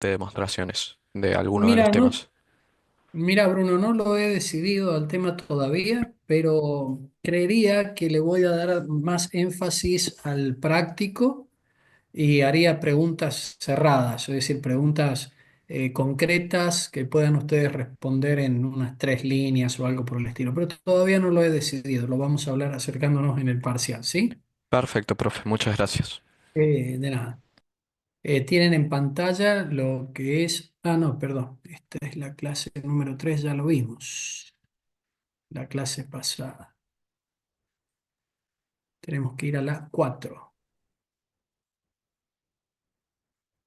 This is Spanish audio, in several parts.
de demostraciones de alguno de los Mira, no, temas. mira, Bruno, no lo he decidido al tema todavía, pero creería que le voy a dar más énfasis al práctico y haría preguntas cerradas, es decir, preguntas concretas que puedan ustedes responder en unas 3 líneas o algo por el estilo. Pero todavía no lo he decidido, lo vamos a hablar acercándonos en el parcial, ¿sí? Perfecto, profe, muchas gracias. De nada. Tienen en pantalla lo que es... Ah, no, perdón. Esta es la clase número 3, ya lo vimos. La clase pasada. Tenemos que ir a la 4.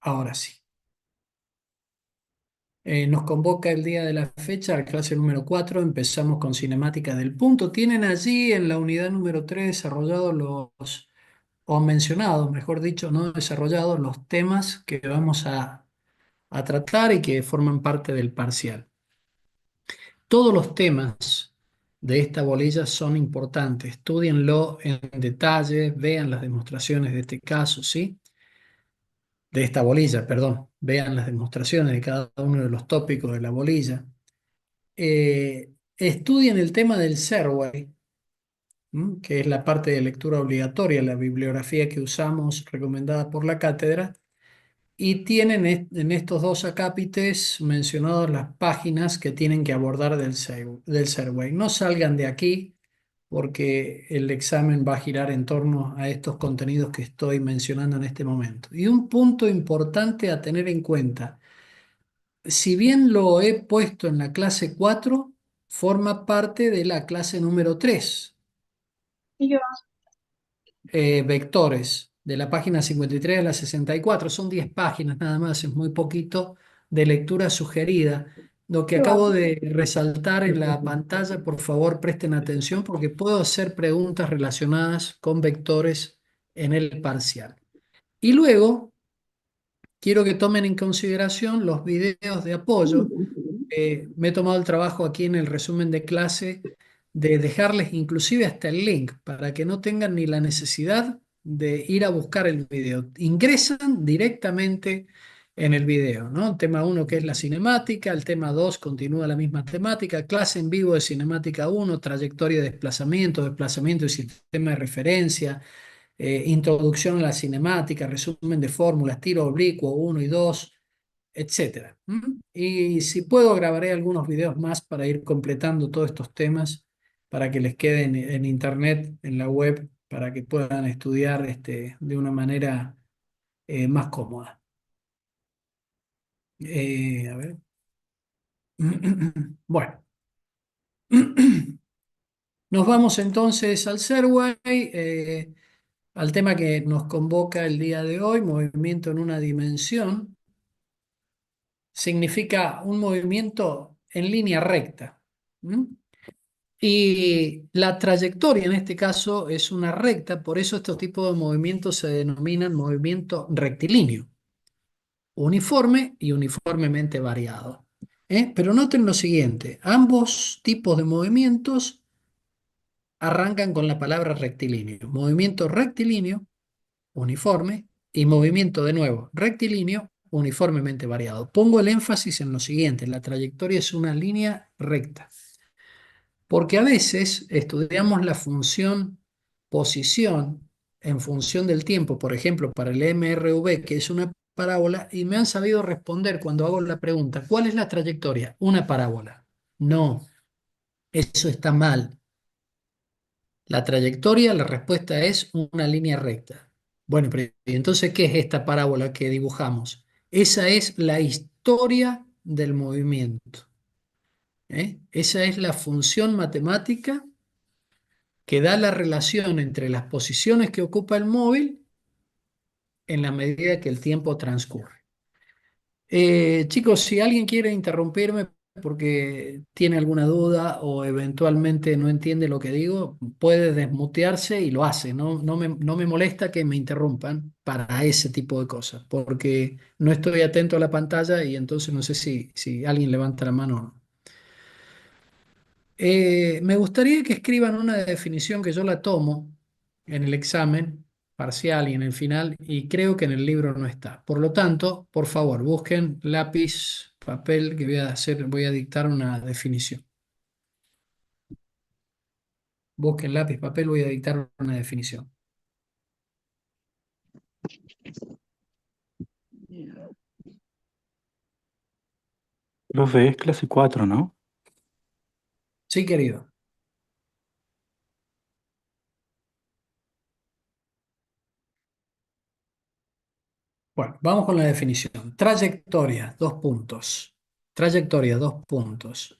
Ahora sí. Nos convoca el día de la fecha, la clase número 4. Empezamos con cinemática del punto. Tienen allí en la unidad número 3 desarrollados o mencionados, mejor dicho, no desarrollados, los temas que vamos a tratar y que forman parte del parcial. Todos los temas de esta bolilla son importantes. Estudienlo en detalle, vean las demostraciones de este caso, ¿sí? De esta bolilla, perdón. Vean las demostraciones de cada uno de los tópicos de la bolilla. Estudien el tema del Serway, que es la parte de lectura obligatoria, la bibliografía que usamos recomendada por la cátedra. Y tienen en estos dos acápites mencionadas las páginas que tienen que abordar del Serway. No salgan de aquí porque el examen va a girar en torno a estos contenidos que estoy mencionando en este momento. Y un punto importante a tener en cuenta, si bien lo he puesto en la clase 4, forma parte de la clase número 3. Y yo. Vectores, de la página 53 a la 64. Son 10 páginas nada más, es muy poquito de lectura sugerida. Lo que ¿Qué va? acabo de resaltar en la pantalla, por favor presten atención porque puedo hacer preguntas relacionadas con vectores en el parcial. Y luego quiero que tomen en consideración los videos de apoyo. Me he tomado el trabajo aquí en el resumen de clase de dejarles inclusive hasta el link para que no tengan ni la necesidad de ir a buscar el video. Ingresan directamente en el video, ¿no? Tema uno que es la cinemática, el tema 2 continúa la misma temática, clase en vivo de cinemática uno, trayectoria de desplazamiento, desplazamiento y sistema de referencia, introducción a la cinemática, resumen de fórmulas, tiro oblicuo uno y 2, etcétera. ¿Mm? Y si puedo, grabaré algunos videos más para ir completando todos estos temas, para que les queden en internet, en la web, para que puedan estudiar de una manera más cómoda. A ver. Bueno, nos vamos entonces al Serway, al tema que nos convoca el día de hoy, movimiento en una dimensión. Significa un movimiento en línea recta. ¿Mm? Y la trayectoria en este caso es una recta, por eso estos tipos de movimientos se denominan movimiento rectilíneo, uniforme y uniformemente variado. Pero noten lo siguiente, ambos tipos de movimientos arrancan con la palabra rectilíneo. Movimiento rectilíneo, uniforme, y movimiento de nuevo rectilíneo, uniformemente variado. Pongo el énfasis en lo siguiente, la trayectoria es una línea recta. Porque a veces estudiamos la función posición en función del tiempo, por ejemplo, para el MRV, que es una parábola, y me han sabido responder cuando hago la pregunta, ¿cuál es la trayectoria? Una parábola. No, eso está mal. La trayectoria, la respuesta es una línea recta. Bueno, pero ¿y entonces qué es esta parábola que dibujamos? Esa es la historia del movimiento. Esa es la función matemática que da la relación entre las posiciones que ocupa el móvil en la medida que el tiempo transcurre. Chicos, si alguien quiere interrumpirme porque tiene alguna duda o eventualmente no entiende lo que digo, puede desmutearse y lo hace. No me molesta que me interrumpan para ese tipo de cosas, porque no estoy atento a la pantalla y entonces no sé si alguien levanta la mano o no. Me gustaría que escriban una definición que yo la tomo en el examen parcial y en el final, y creo que en el libro no está. Por lo tanto, por favor, busquen lápiz, papel, que voy a dictar una definición. Busquen lápiz, papel, voy a dictar una definición. Profe, es clase 4, ¿no? Sí, querido. Bueno, vamos con la definición. Trayectoria, dos puntos. Trayectoria, dos puntos.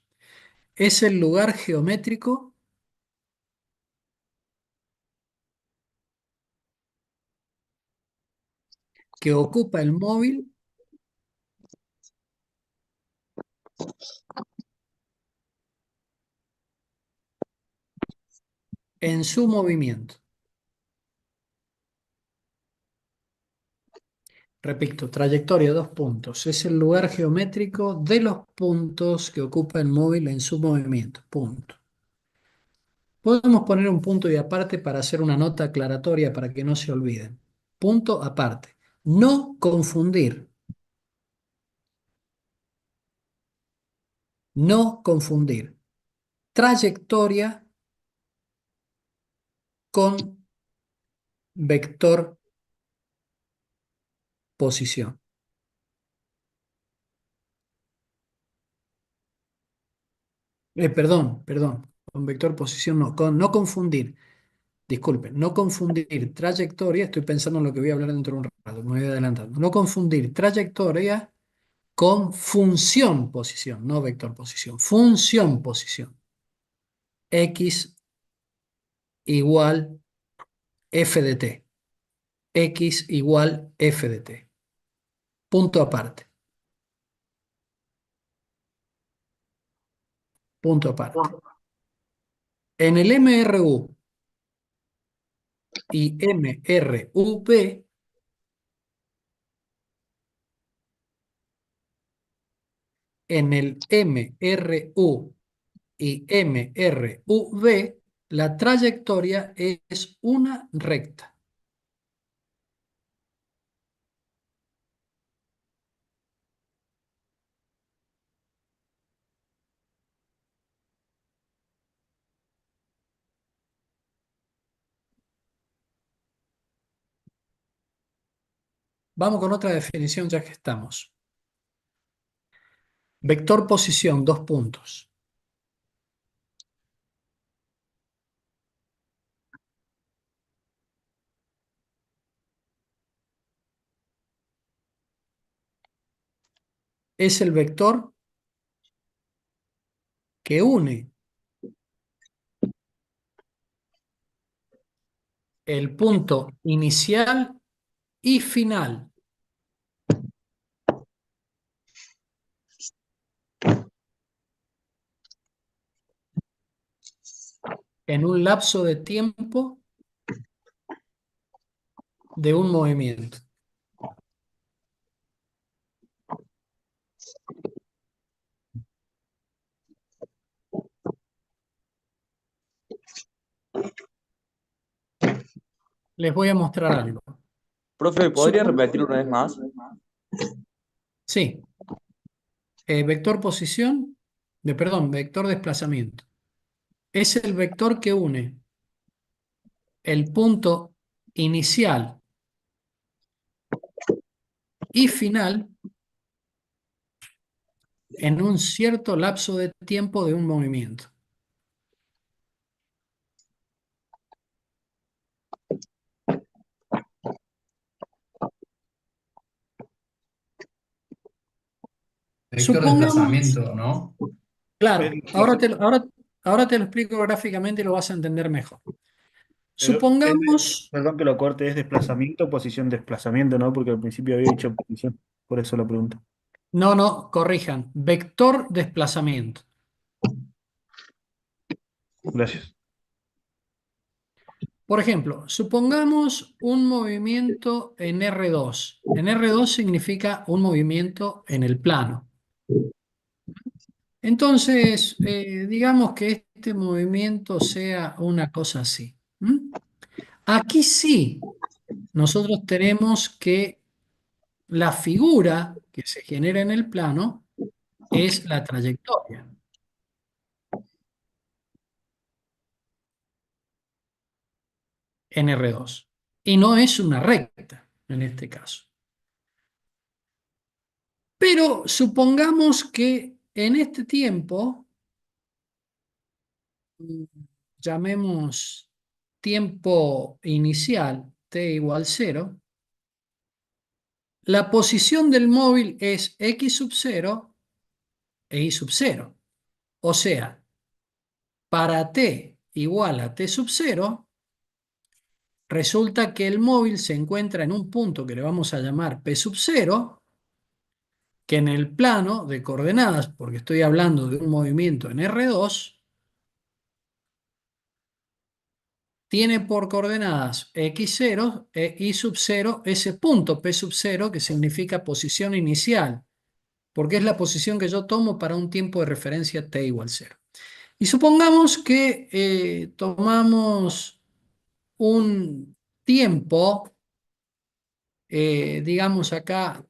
Es el lugar geométrico que ocupa el móvil en su movimiento. Repito, trayectoria, dos puntos. Es el lugar geométrico de los puntos que ocupa el móvil en su movimiento. Punto. Podemos poner un punto y aparte para hacer una nota aclaratoria para que no se olviden. Punto aparte. No confundir. No confundir. Trayectoria con vector posición. Perdón. Con vector posición no. No confundir. Disculpen, no confundir trayectoria, estoy pensando en lo que voy a hablar dentro de un rato, me voy adelantando. No confundir trayectoria con función posición, no vector posición. Función posición. X igual f de t. X igual f de t. Punto aparte. Punto aparte. En el MRU y MRUP, en el MRU y MRUV, la trayectoria es una recta. Vamos con otra definición ya que estamos. Vector posición, dos puntos. Es el vector que une el punto inicial y final en un lapso de tiempo de un movimiento. Les voy a mostrar algo. Profe, ¿podría Supon- repetir una vez más? sí, vector posición, vector desplazamiento. Es el vector que une el punto inicial y final en un cierto lapso de tiempo de un movimiento. Vector Supongamos, desplazamiento, ¿no? claro, Es desplaza- ahora te lo explico gráficamente y lo vas a entender mejor. pero Supongamos, perdón que lo corte, es desplazamiento, posición, desplazamiento, ¿no? Porque al principio había dicho posición, por eso la pregunta. no, corrijan, vector desplazamiento. Gracias. Por ejemplo, supongamos un movimiento en R2. En R2 significa un movimiento en el plano. Entonces, digamos que este movimiento sea una cosa así. ¿M? Aquí sí nosotros tenemos que la figura que se genera en el plano es la trayectoria, en R2, y no es una recta en este caso. Pero supongamos que en este tiempo, mm, llamemos tiempo inicial, t igual 0, la posición del móvil es x sub 0 e y sub 0. O sea, para t igual a t sub 0, resulta que el móvil se encuentra en un punto que le vamos a llamar p sub 0, que en el plano de coordenadas, porque estoy hablando de un movimiento en R2, tiene por coordenadas x0 e y sub 0 ese punto p sub 0 que significa posición inicial, porque es la posición que yo tomo para un tiempo de referencia t igual 0. Y supongamos que tomamos un tiempo, digamos acá,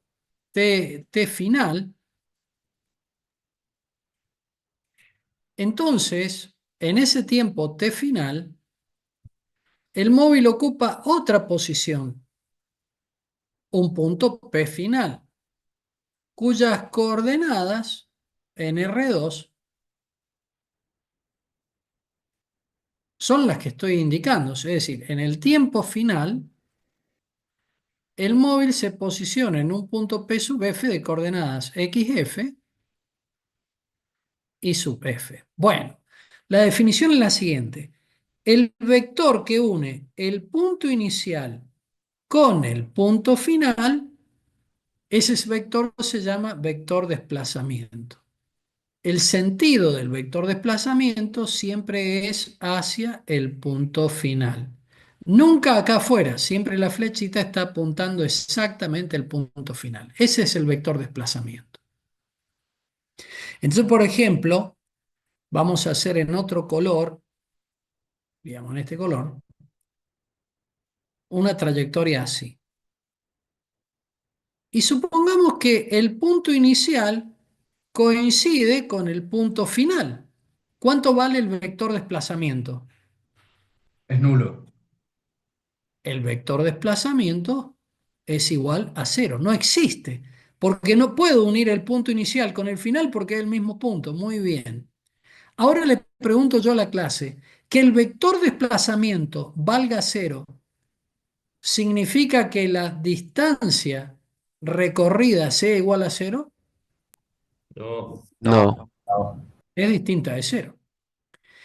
t final. Entonces, en ese tiempo t final, el móvil ocupa otra posición, un punto p final, cuyas coordenadas en R2 son las que estoy indicando. Es decir, en el tiempo final, el móvil se posiciona en un punto P sub f de coordenadas xf y sub f. Bueno, la definición es la siguiente. El vector que une el punto inicial con el punto final, ese vector se llama vector desplazamiento. El sentido del vector desplazamiento siempre es hacia el punto final. Nunca acá afuera, siempre la flechita está apuntando exactamente al punto final. Ese es el vector desplazamiento. Entonces, por ejemplo, vamos a hacer en otro color, digamos en este color, una trayectoria así. Y supongamos que el punto inicial coincide con el punto final. ¿Cuánto vale el vector desplazamiento? Es nulo. El vector desplazamiento es igual a 0. No existe, porque no puedo unir el punto inicial con el final porque es el mismo punto. Muy bien. Ahora le pregunto yo a la clase, ¿que el vector desplazamiento valga 0 significa que la distancia recorrida sea igual a 0? No. No, Es distinta de 0.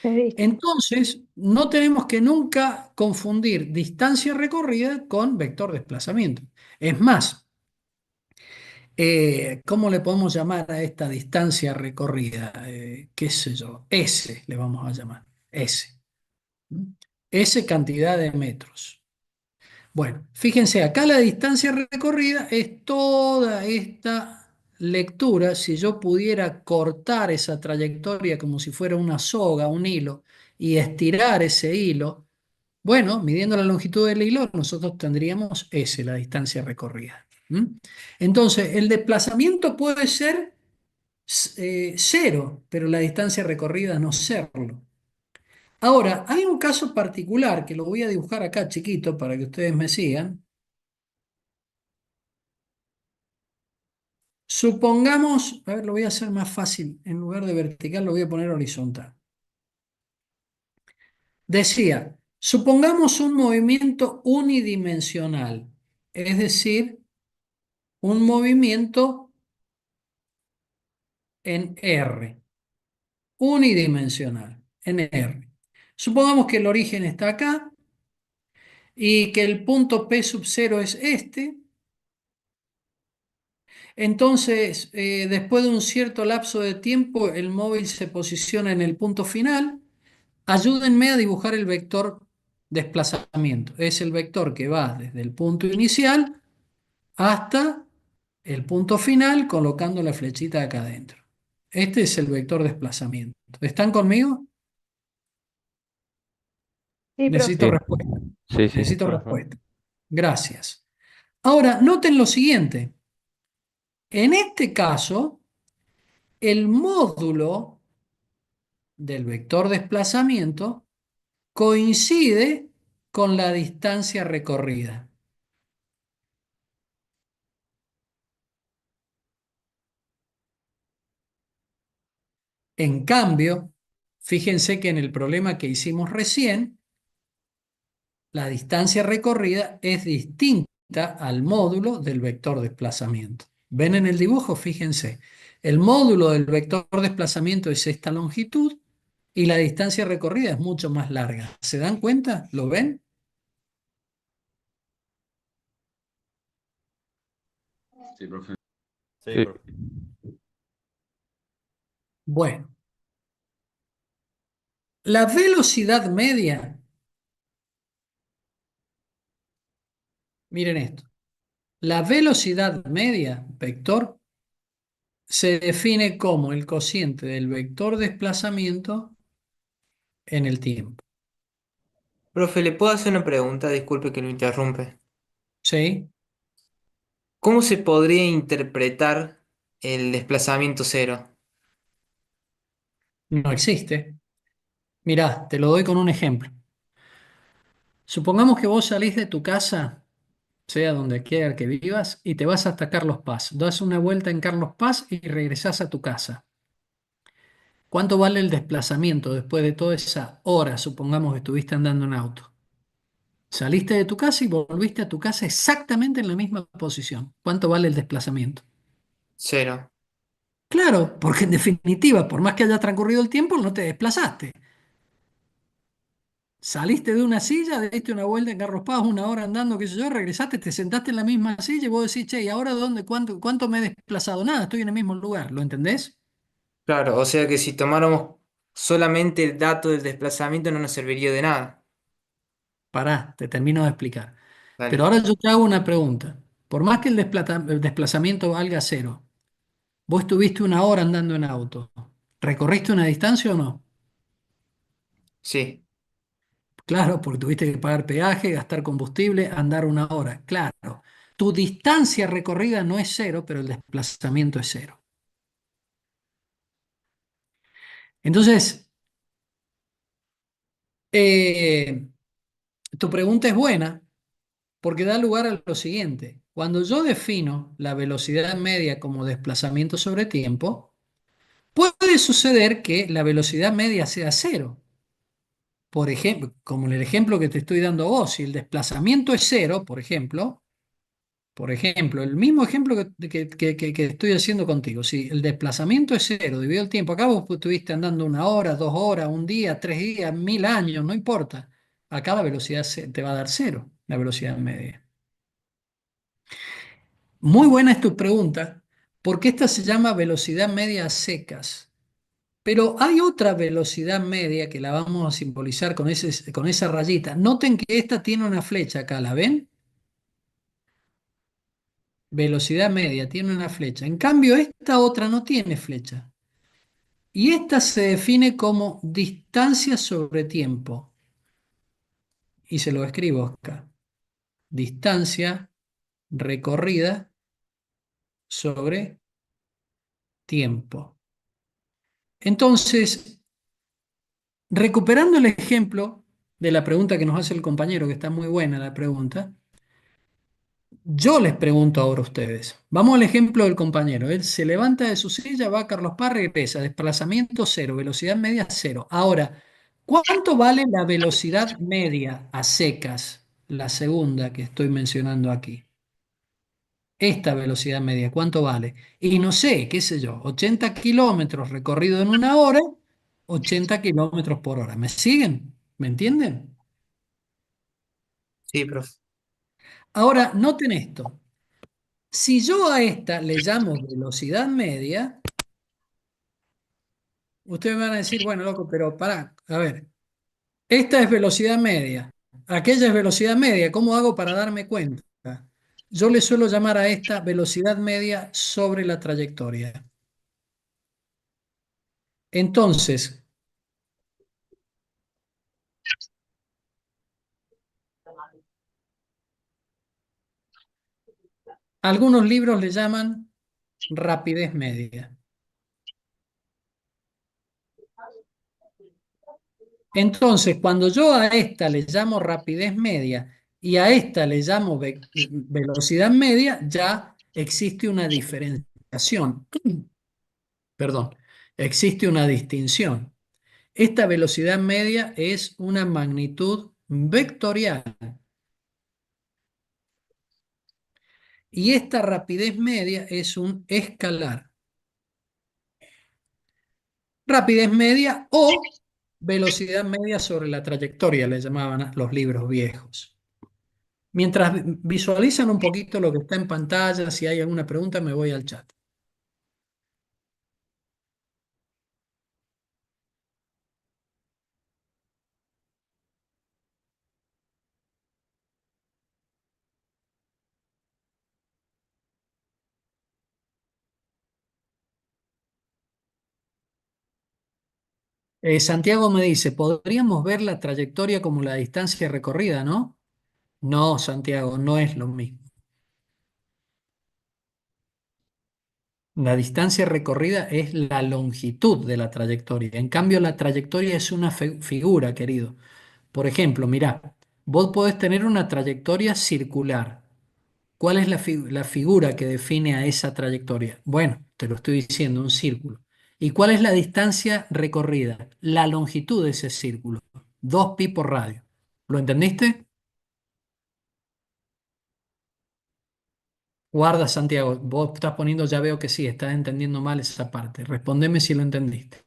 Es distinto. Entonces, no tenemos que nunca confundir distancia recorrida con vector desplazamiento. Es más, ¿cómo le podemos llamar a esta distancia recorrida? ¿Qué sé yo? S le vamos a llamar. S. ¿Mm? S cantidad de metros. Bueno, fíjense, acá la distancia recorrida es toda esta lectura. Si yo pudiera cortar esa trayectoria como si fuera una soga, un hilo, y estirar ese hilo, bueno, midiendo la longitud del hilo, nosotros tendríamos S, la distancia recorrida. ¿Mm? Entonces, el desplazamiento puede ser 0, pero la distancia recorrida no serlo. Ahora, hay un caso particular que lo voy a dibujar acá chiquito para que ustedes me sigan. Supongamos, a ver, lo voy a hacer más fácil, en lugar de vertical lo voy a poner horizontal. Decía, supongamos un movimiento unidimensional, es decir, un movimiento en R, unidimensional, en R. Supongamos que el origen está acá y que el punto P sub 0 es este. Entonces, después de un cierto lapso de tiempo, el móvil se posiciona en el punto final. Ayúdenme a dibujar el vector desplazamiento. Es el vector que va desde el punto inicial hasta el punto final colocando la flechita acá adentro. Este es el vector desplazamiento. ¿Están conmigo? Sí, profe. Necesito sí, respuesta. sí, sí. Necesito Ajá. respuesta. Gracias. Ahora, noten lo siguiente. En este caso, el módulo del vector desplazamiento coincide con la distancia recorrida. En cambio, fíjense que en el problema que hicimos recién, la distancia recorrida es distinta al módulo del vector desplazamiento. ¿Ven en el dibujo? Fíjense. El módulo del vector desplazamiento es esta longitud y la distancia recorrida es mucho más larga. ¿Se dan cuenta? ¿Lo ven? Sí, profe. Sí, Sí. profe. Bueno, la velocidad media, miren esto, la velocidad media, vector, se define como el cociente del vector desplazamiento en el tiempo. Profe, ¿le puedo hacer una pregunta? Disculpe que lo interrumpe. ¿Sí? ¿Cómo se podría interpretar el desplazamiento cero? No existe. Mirá, te lo doy con un ejemplo. Supongamos que vos salís de tu casa, sea donde quiera que vivas, y te vas hasta Carlos Paz. Das una vuelta en Carlos Paz y regresás a tu casa. ¿Cuánto vale el desplazamiento después de toda esa hora, supongamos que estuviste andando en auto? Saliste de tu casa y volviste a tu casa exactamente en la misma posición. ¿Cuánto vale el desplazamiento? Cero. Claro, porque en definitiva, por más que haya transcurrido el tiempo, no te desplazaste. Saliste de una silla, diste una vuelta en Carlos Paz, una hora andando, qué sé yo, regresaste, te sentaste en la misma silla y vos decís, che, ¿y ahora dónde, cuánto me he desplazado? Nada, estoy en el mismo lugar, ¿lo entendés? Claro, o sea que si tomáramos solamente el dato del desplazamiento no nos serviría de nada. Pará, te termino de explicar. Pero Dale. ahora yo te hago una pregunta. Por más que el desplazamiento valga cero, vos estuviste una hora andando en auto, ¿recorriste una distancia o no? Sí, Claro, porque tuviste que pagar peaje, gastar combustible, andar una hora. Claro, tu distancia recorrida no es cero, pero el desplazamiento es cero. Entonces, eh, tu pregunta es buena porque da lugar a lo siguiente. Cuando yo defino la velocidad media como desplazamiento sobre tiempo, puede suceder que la velocidad media sea cero. Por ejemplo, como en el ejemplo que te estoy dando a vos, si el desplazamiento es cero, por ejemplo, el mismo ejemplo que estoy haciendo contigo, si el desplazamiento es cero debido al tiempo, acá vos estuviste andando una hora, 2 horas, un día, 3 días, 1000 años, no importa. Acá la velocidad te va a dar cero, la velocidad media. Muy buena es tu pregunta, porque esta se llama velocidad media a secas. Pero hay otra velocidad media que la vamos a simbolizar con esa rayita. Noten que esta tiene una flecha acá, ¿la ven? Velocidad media tiene una flecha. En cambio, esta otra no tiene flecha. Y esta se define como distancia sobre tiempo. Y se lo escribo acá. Distancia recorrida sobre tiempo. Entonces, recuperando el ejemplo de la pregunta que nos hace el compañero, que está muy buena la pregunta, yo les pregunto ahora a ustedes. Vamos al ejemplo del compañero. Él se levanta de su silla, va a Carlos Paz, regresa. Desplazamiento cero, velocidad media cero. Ahora, ¿cuánto vale la velocidad media a secas? La segunda que estoy mencionando aquí. Esta velocidad media, ¿cuánto vale? Y no sé, qué sé yo, 80 kilómetros recorrido en una hora, 80 kilómetros por hora. ¿Me siguen? ¿Me entienden? sí, profe. Ahora, noten esto. Si yo a esta le llamo velocidad media, ustedes me van a decir, bueno, loco, pero pará, a ver, esta es velocidad media, aquella es velocidad media, ¿cómo hago para darme cuenta? Yo le suelo llamar a esta velocidad media sobre la trayectoria. Entonces, Algunos libros le llaman rapidez media. Entonces, cuando yo a esta le llamo rapidez media y a esta le llamo velocidad media, ya existe una diferenciación. Perdón, existe una distinción. Esta velocidad media es una magnitud vectorial y esta rapidez media es un escalar. Rapidez media o velocidad media sobre la trayectoria, le llamaban a los libros viejos. Mientras visualizan un poquito lo que está en pantalla, si hay alguna pregunta, me voy al chat. Santiago me dice, podríamos ver la trayectoria como la distancia recorrida, ¿no? No, Santiago, no es lo mismo. La distancia recorrida es la longitud de la trayectoria. En cambio, la trayectoria es una figura, querido. Por ejemplo, mirá, vos podés tener una trayectoria circular. ¿Cuál es la figura que define a esa trayectoria? Bueno, te lo estoy diciendo, un círculo. ¿Y cuál es la distancia recorrida? La longitud de ese círculo. 2pi por radio. ¿Lo entendiste? Guarda, Santiago, vos estás poniendo, ya veo que sí, estás entendiendo mal esa parte. Respondeme si lo entendiste.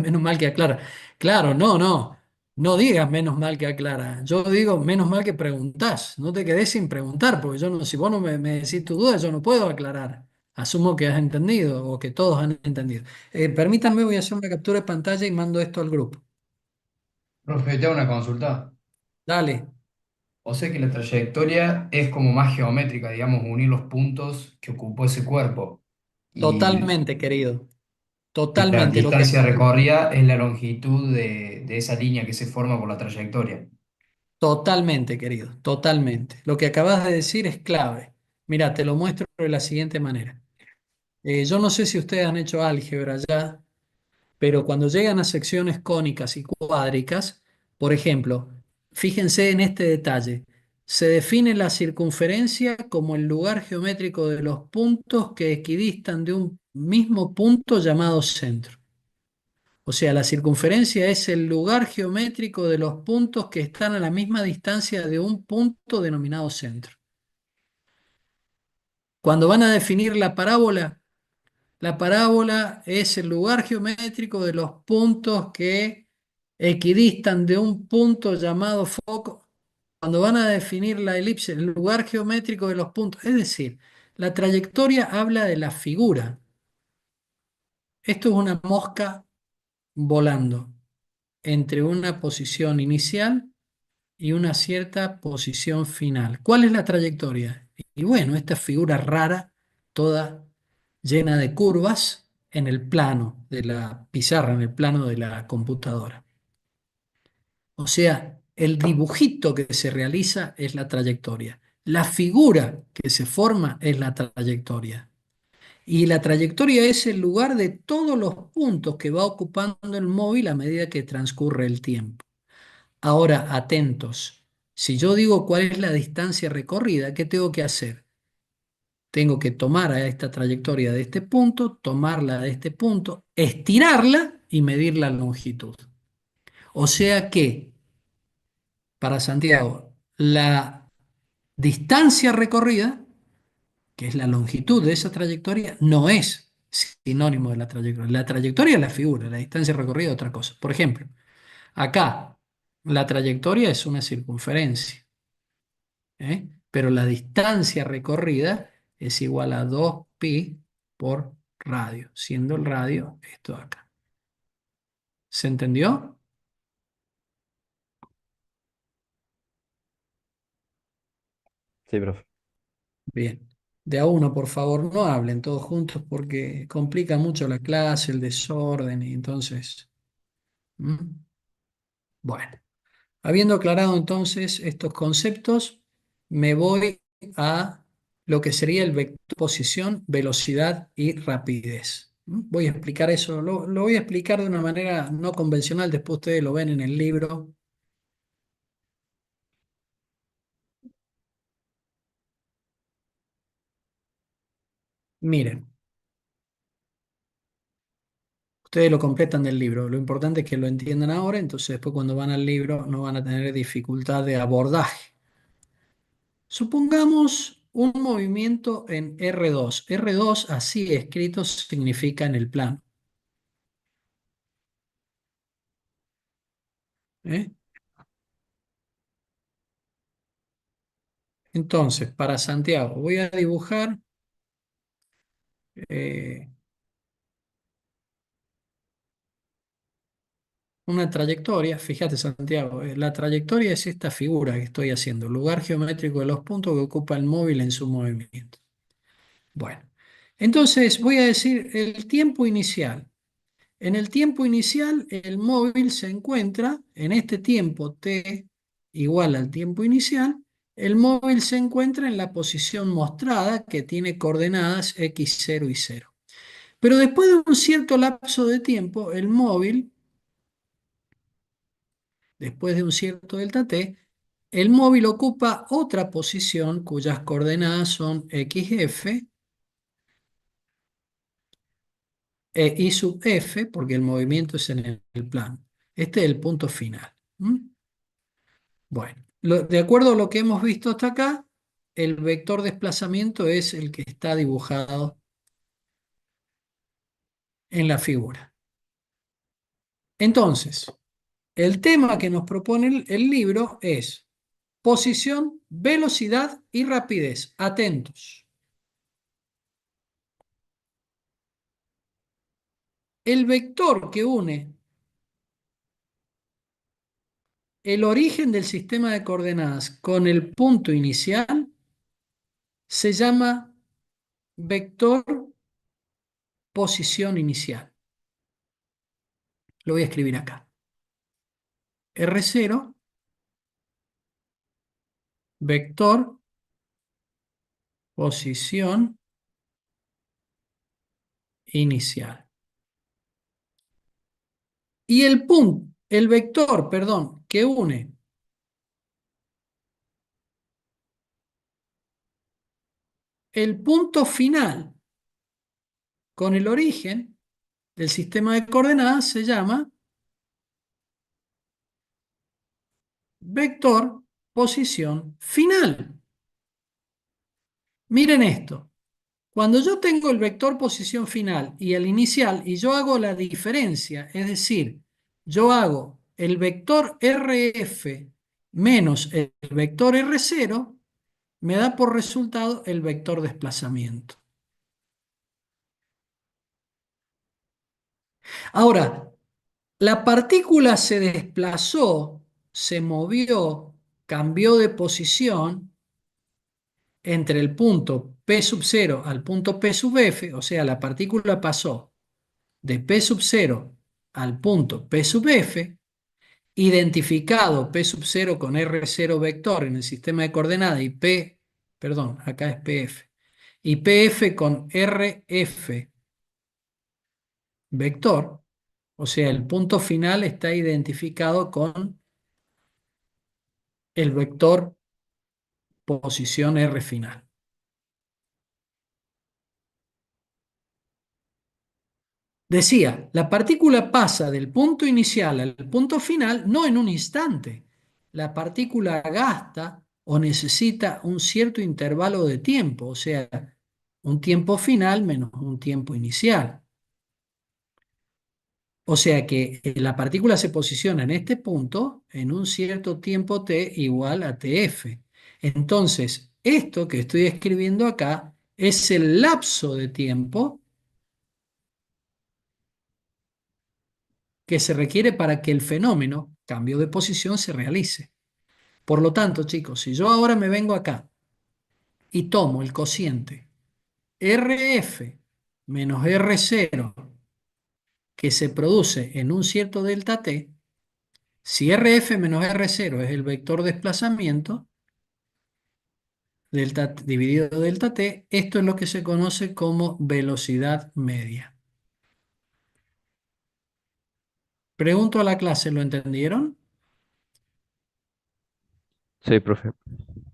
Menos mal que aclara. Claro, no, no. No digas menos mal que aclara. Yo digo menos mal que preguntás. No te quedes sin preguntar, porque yo no, si vos no me decís tu duda, yo no puedo aclarar. Asumo que has entendido o que todos han entendido. Permítanme, voy a hacer una captura de pantalla y mando esto al grupo. Profe, te hago una consulta. Dale, O sea que la trayectoria es como más geométrica, digamos, unir los puntos que ocupó ese cuerpo. totalmente, querido. Y la Totalmente. Lo que distancia recorrida es la longitud de esa línea que se forma por la trayectoria. Totalmente, querido, totalmente. Lo que acabas de decir es clave. Mira, te lo muestro de la siguiente manera. Yo no sé si ustedes han hecho álgebra ya, pero cuando llegan a secciones cónicas y cuádricas, por ejemplo, fíjense en este detalle. Se define la circunferencia como el lugar geométrico de los puntos que equidistan de un mismo punto llamado centro. O sea, la circunferencia es el lugar geométrico de los puntos que están a la misma distancia de un punto denominado centro. Cuando van a definir la parábola es el lugar geométrico de los puntos que equidistan de un punto llamado foco. Cuando van a definir la elipse, el lugar geométrico de los puntos. Es decir, la trayectoria habla de la figura. Esto es una mosca volando entre una posición inicial y una cierta posición final. ¿Cuál es la trayectoria? Y bueno, esta figura rara, toda llena de curvas en el plano de la pizarra, en el plano de la computadora. O sea, el dibujito que se realiza es la trayectoria. La figura que se forma es la trayectoria. Y la trayectoria es el lugar de todos los puntos que va ocupando el móvil a medida que transcurre el tiempo. Ahora, atentos. Si yo digo cuál es la distancia recorrida, ¿qué tengo que hacer? Tengo que tomar a esta trayectoria de este punto, tomarla de este punto, estirarla y medir la longitud. O sea que, para Santiago, la distancia recorrida, que es la longitud de esa trayectoria, no es sinónimo de la trayectoria. La trayectoria es la figura, la distancia recorrida es otra cosa. Por ejemplo, acá, la trayectoria es una circunferencia. Pero la distancia recorrida es igual a 2pi por radio, siendo el radio esto de acá. ¿Se entendió? Sí, profe. Bien. De a uno, por favor, no hablen todos juntos porque complica mucho la clase, el desorden, y entonces. ¿Mm? Bueno, Habiendo aclarado entonces estos conceptos, me voy a lo que sería el vector posición, velocidad y rapidez. Voy a explicar eso, lo voy a explicar de una manera no convencional, después ustedes lo ven en el libro. Miren, ustedes lo completan del libro, lo importante es que lo entiendan ahora, entonces después cuando van al libro no van a tener dificultad de abordaje. Supongamos un movimiento en R2. R2, así escrito, significa en el plano. ¿Eh? Entonces, para Santiago, voy a dibujar eh, una trayectoria. Fíjate, Santiago, la trayectoria es esta figura que estoy haciendo, lugar geométrico de los puntos que ocupa el móvil en su movimiento. Bueno, entonces voy a decir el tiempo inicial. En el tiempo inicial, el móvil se encuentra, en este tiempo t igual al tiempo inicial, el móvil se encuentra en la posición mostrada que tiene coordenadas x0 y 0. Pero después de un cierto lapso de tiempo, el móvil, después de un cierto delta t, el móvil ocupa otra posición cuyas coordenadas son xf e y sub f, porque el movimiento es en el plano. Este es el punto final. Bueno, de acuerdo a lo que hemos visto hasta acá, el vector desplazamiento es el que está dibujado en la figura. Entonces, el tema que nos propone el libro es posición, velocidad y rapidez. Atentos. El vector que une el origen del sistema de coordenadas con el punto inicial se llama vector posición inicial. Lo voy a escribir acá. R0, vector posición inicial. Y el punto, el vector, perdón, que une el punto final con el origen del sistema de coordenadas se llama vector posición final. Miren esto. Cuando yo tengo el vector posición final y el inicial y yo hago la diferencia, es decir, yo hago el vector RF menos el vector R0, me da por resultado el vector desplazamiento. Ahora, la partícula se desplazó, se movió, cambió de posición entre el punto P sub 0 al punto P sub F, o sea, la partícula pasó de P sub 0 al punto P sub F, identificado P sub 0 con R0 vector en el sistema de coordenadas y P, perdón, acá es PF, y PF con RF vector, o sea, el punto final está identificado con el vector posición R final. Decía, la partícula pasa del punto inicial al punto final no en un instante. La partícula gasta o necesita un cierto intervalo de tiempo, o sea, un tiempo final menos un tiempo inicial. O sea que la partícula se posiciona en este punto en un cierto tiempo t igual a tf. Entonces, esto que estoy escribiendo acá es el lapso de tiempo que se requiere para que el fenómeno, cambio de posición, se realice. Por lo tanto, chicos, si yo ahora me vengo acá y tomo el cociente RF menos R0 que se produce en un cierto delta t, Si RF menos R0 es el vector desplazamiento, delta dividido delta t, esto es lo que se conoce como velocidad media. Pregunto a la clase, ¿lo entendieron? Sí, profe.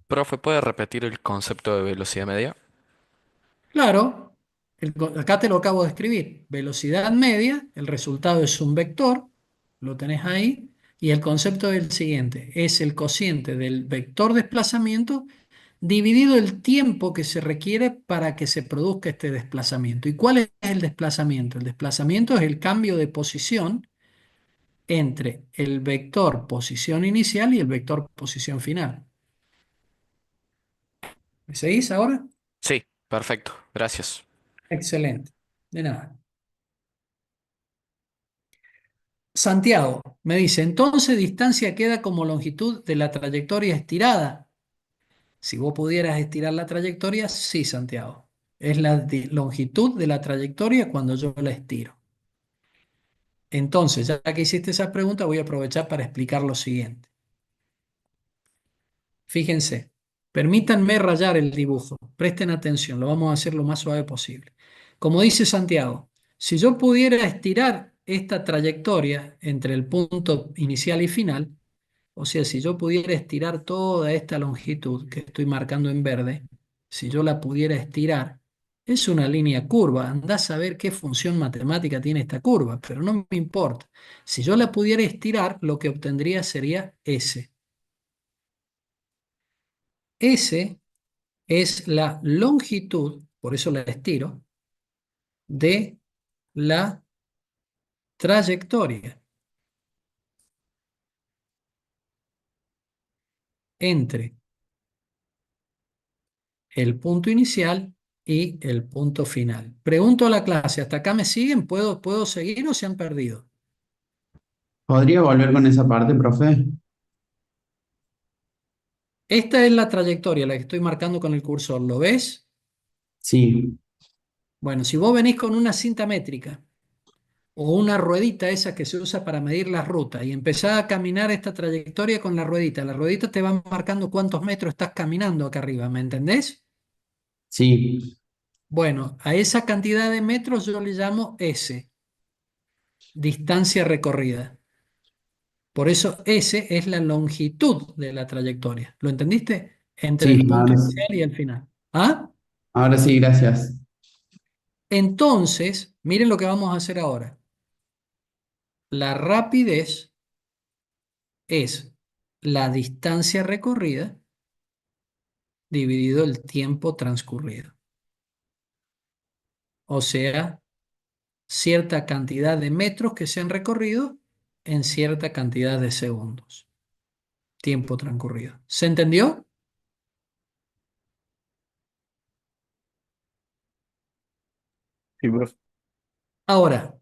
Profe, ¿puede repetir el concepto de velocidad media? Claro, acá te lo acabo de escribir. Velocidad media, el resultado es un vector, lo tenés ahí, y el concepto es el siguiente, es el cociente del vector desplazamiento dividido el tiempo que se requiere para que se produzca este desplazamiento. ¿Y cuál es el desplazamiento? El desplazamiento es el cambio de posición entre el vector posición inicial y el vector posición final. ¿Me seguís ahora? Sí, perfecto, gracias. Excelente. De nada. Santiago me dice, entonces distancia queda como longitud de la trayectoria estirada. Si vos pudieras estirar la trayectoria, sí, Santiago. Es la longitud de la trayectoria cuando yo la estiro. Entonces, ya que hiciste esa pregunta, voy a aprovechar para explicar lo siguiente. Fíjense, permítanme rayar el dibujo. Presten atención, lo vamos a hacer lo más suave posible. Como dice Santiago, si yo pudiera estirar esta trayectoria entre el punto inicial y final, o sea, si yo pudiera estirar toda esta longitud que estoy marcando en verde, si yo la pudiera estirar, es una línea curva. Andás a ver qué función matemática tiene esta curva, pero no me importa. Si yo la pudiera estirar, lo que obtendría sería S. S es la longitud, por eso la estiro, de la trayectoria entre el punto inicial y el punto final. Pregunto a la clase, ¿hasta acá me siguen? ¿Puedo seguir o se han perdido? ¿Podría volver con esa parte, profe? Esta es la trayectoria, la que estoy marcando con el cursor, ¿lo ves? Sí, Bueno, si vos venís con una cinta métrica o una ruedita esa que se usa para medir las rutas y empezás a caminar esta trayectoria con la ruedita te va marcando cuántos metros estás caminando acá arriba, ¿me entendés? sí. Bueno, a esa cantidad de metros yo le llamo S, distancia recorrida. Por eso S es la longitud de la trayectoria. ¿Lo entendiste? Entre Sí, el punto inicial y el final. ¿Ah? ahora sí, gracias. Entonces, miren lo que vamos a hacer ahora. La rapidez es la distancia recorrida dividido el tiempo transcurrido. O sea, cierta cantidad de metros que se han recorrido en cierta cantidad de segundos. Tiempo transcurrido. ¿Se entendió? Sí, profe. Ahora,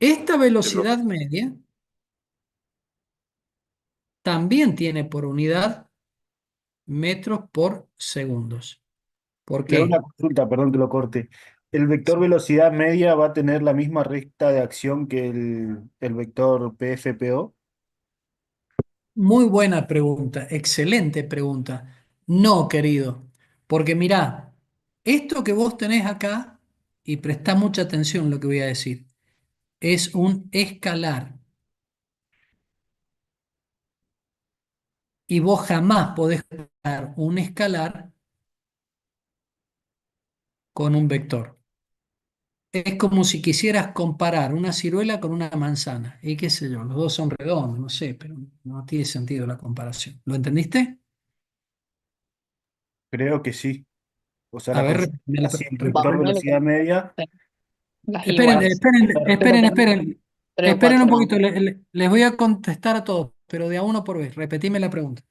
esta Sí, profe. velocidad media también tiene por unidad metros por segundos. ¿Por Le hago una qué? consulta, perdón que lo corte. ¿El vector velocidad media va a tener la misma recta de acción que el vector PFPO? Muy buena pregunta, excelente pregunta. No, querido, porque mirá, esto que vos tenés acá, y prestá mucha atención a lo que voy a decir, es un escalar. Y vos jamás podés comparar un escalar con un vector. Es como si quisieras comparar una ciruela con una manzana. Y qué sé yo, los dos son redondos, no sé, pero no tiene sentido la comparación. ¿Lo entendiste? Creo que sí. O sea, A la ver, consulta repetime era la si el pregunta. vector velocidad media Las Esperen, iguales. esperen, Pero esperen, tenés esperen. 3 o Esperen un 4 no. poquito, les voy a contestar a todos, pero de a uno por vez. Repetime la pregunta.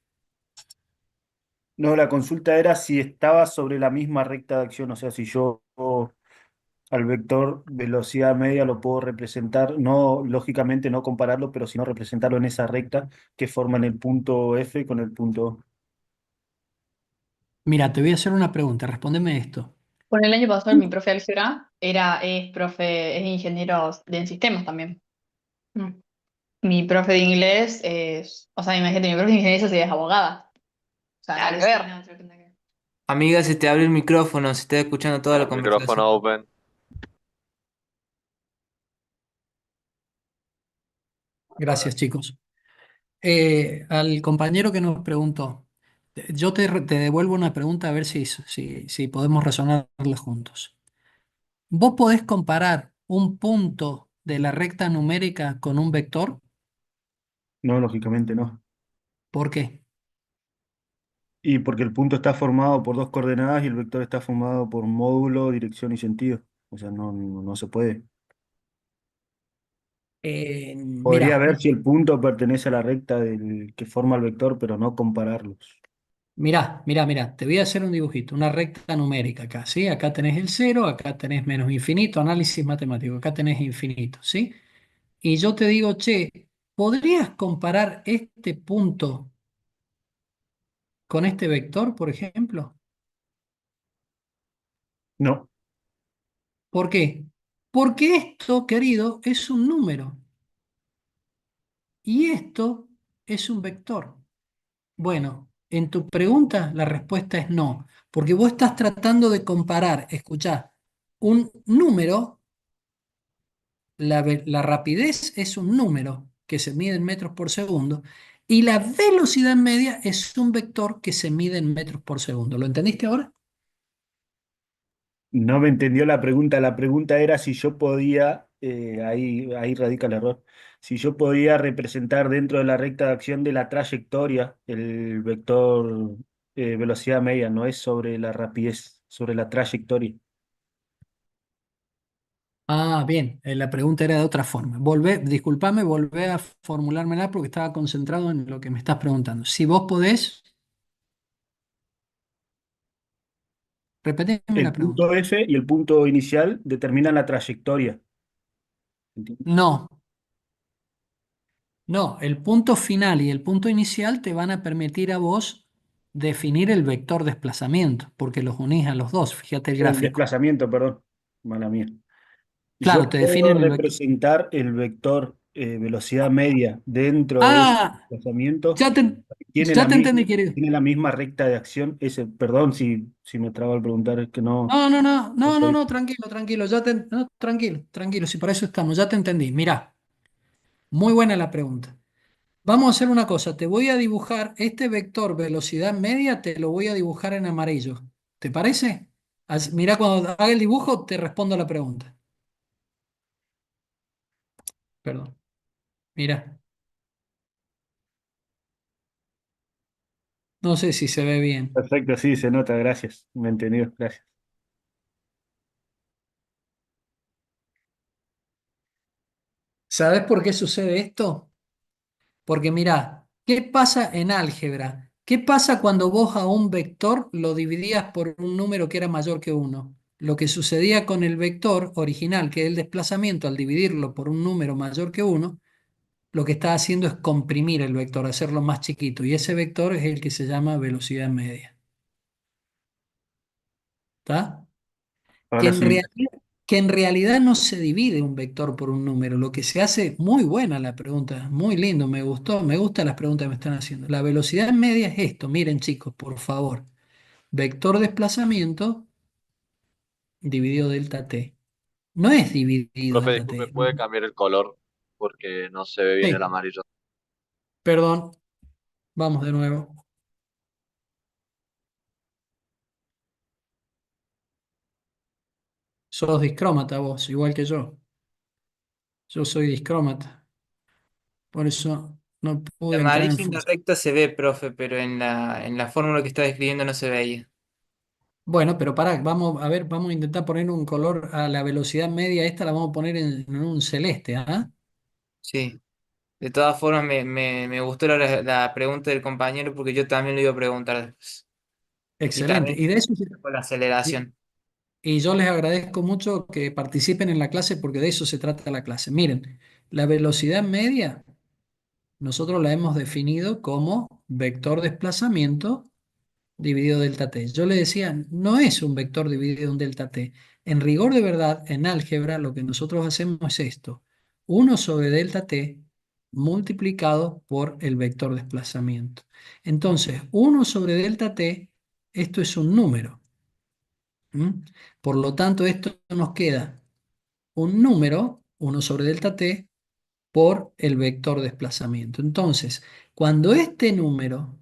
no, la consulta era si estaba sobre la misma recta de acción, o sea, si yo al vector velocidad media lo puedo representar, no, lógicamente no compararlo, pero sino representarlo en esa recta que forman el punto F con el punto O. Mira, te voy a hacer una pregunta, respóndeme esto. Por el año pasado mi profe de álgebra es profe, es ingeniero de sistemas también. Mm. Mi profe de inglés es, o sea, imagínate, mi profe de inglés es abogada. O sea, nada que ver. No, creo que nada que ver. Amiga, se te abre el micrófono, se está escuchando toda la conversación. Micrófono open. Gracias, chicos. Al compañero que nos preguntó, yo te devuelvo una pregunta a ver si podemos razonarla juntos. ¿Vos podés comparar un punto de la recta numérica con un vector? No, lógicamente no. ¿Por qué? Y porque el punto está formado por dos coordenadas y el vector está formado por módulo, dirección y sentido. O sea, no se puede. Podría Mirá, ver si el punto pertenece a la recta del que forma el vector, pero no compararlos. mirá, te voy a hacer un dibujito, una recta numérica acá, ¿sí? Acá tenés el cero, acá tenés menos infinito, análisis matemático, acá tenés infinito, ¿sí? Y yo te digo, che, ¿podrías comparar este punto con este vector, por ejemplo? No, ¿Por qué? Porque esto, querido, es un número y esto es un vector. Bueno, en tu pregunta la respuesta es no, porque vos estás tratando de comparar, escuchá, un número, la rapidez es un número que se mide en metros por segundo y la velocidad media es un vector que se mide en metros por segundo. ¿Lo entendiste ahora? no me entendió la pregunta. La pregunta era si yo podía, ahí radica el error, si yo podía representar dentro de la recta de acción de la trayectoria el vector velocidad media, no es sobre la rapidez, sobre la trayectoria. Ah, bien, la pregunta era de otra forma. Disculpame, volvé a formulármela porque estaba concentrado en lo que me estás preguntando. Si vos podés, repetime la El pregunta. punto F y el punto inicial determinan la trayectoria. ¿Entiendes? No, no, el punto final y el punto inicial te van a permitir a vos definir el vector desplazamiento, porque los unís a los dos. Fíjate el El gráfico. desplazamiento, perdón, mala mía. Yo Claro, te puedo definen el vector. representar el vector velocidad media dentro de ese Ah, desplazamiento. ya te, ya te entendí, querido. Tiene la misma recta de acción. Perdón si me trabo al preguntar, es que no, No, no, no, no no, no, estoy. no, tranquilo, tranquilo, no, tranquilo, tranquilo, si para eso estamos, ya te entendí. Mirá, muy buena la pregunta. Vamos a hacer una cosa, te voy a dibujar este vector velocidad media, te lo voy a dibujar en amarillo. ¿Te parece? Mira, cuando haga el dibujo te respondo la pregunta. Perdón. Mira, no sé si se ve bien. Perfecto, sí, se nota, gracias. Me entendió, gracias. ¿Sabes por qué sucede esto? Porque mira, ¿qué pasa en álgebra? ¿Qué pasa cuando vos a un vector lo dividías por un número que era mayor que uno? Lo que sucedía con el vector original, que es el desplazamiento, al dividirlo por un número mayor que uno, lo que está haciendo es comprimir el vector, hacerlo más chiquito. Y ese vector es el que se llama velocidad media. ¿Está? Que Ahora en sí, realidad, que en realidad no se divide un vector por un número. Lo que se hace, muy buena la pregunta, muy lindo, me gustó, me gustan las preguntas que me están haciendo. La velocidad media es esto, miren chicos, por favor. Vector desplazamiento dividido delta t. No es dividido Profe, delta disculpe, t. ¿puede cambiar el color? Porque no se ve bien el Sí, amarillo. perdón, vamos de nuevo. Sos discrómata vos, igual que yo. Yo soy discrómata. Por eso no El pude entrar en amarillo en la función. recta se ve, profe, pero en la fórmula que está describiendo no se veía. Bueno, pero pará, vamos a ver, vamos a intentar poner un color a la velocidad media. Esta la vamos a poner en un celeste, ¿ah? Sí. De todas formas, me gustó la pregunta del compañero porque yo también lo iba a preguntar después. Y Excelente. también con la Y, aceleración. y yo les agradezco mucho que participen en la clase porque de eso se trata la clase. Miren, la velocidad media nosotros la hemos definido como vector desplazamiento dividido delta t. Yo le decía, no es un vector dividido en delta t. En rigor de verdad, en álgebra, lo que nosotros hacemos es esto. 1 sobre delta t multiplicado por el vector desplazamiento. Entonces, 1 sobre delta t, esto es un número. ¿Mm? Por lo tanto, esto nos queda un número, 1 sobre delta t, por el vector desplazamiento. Entonces, cuando este número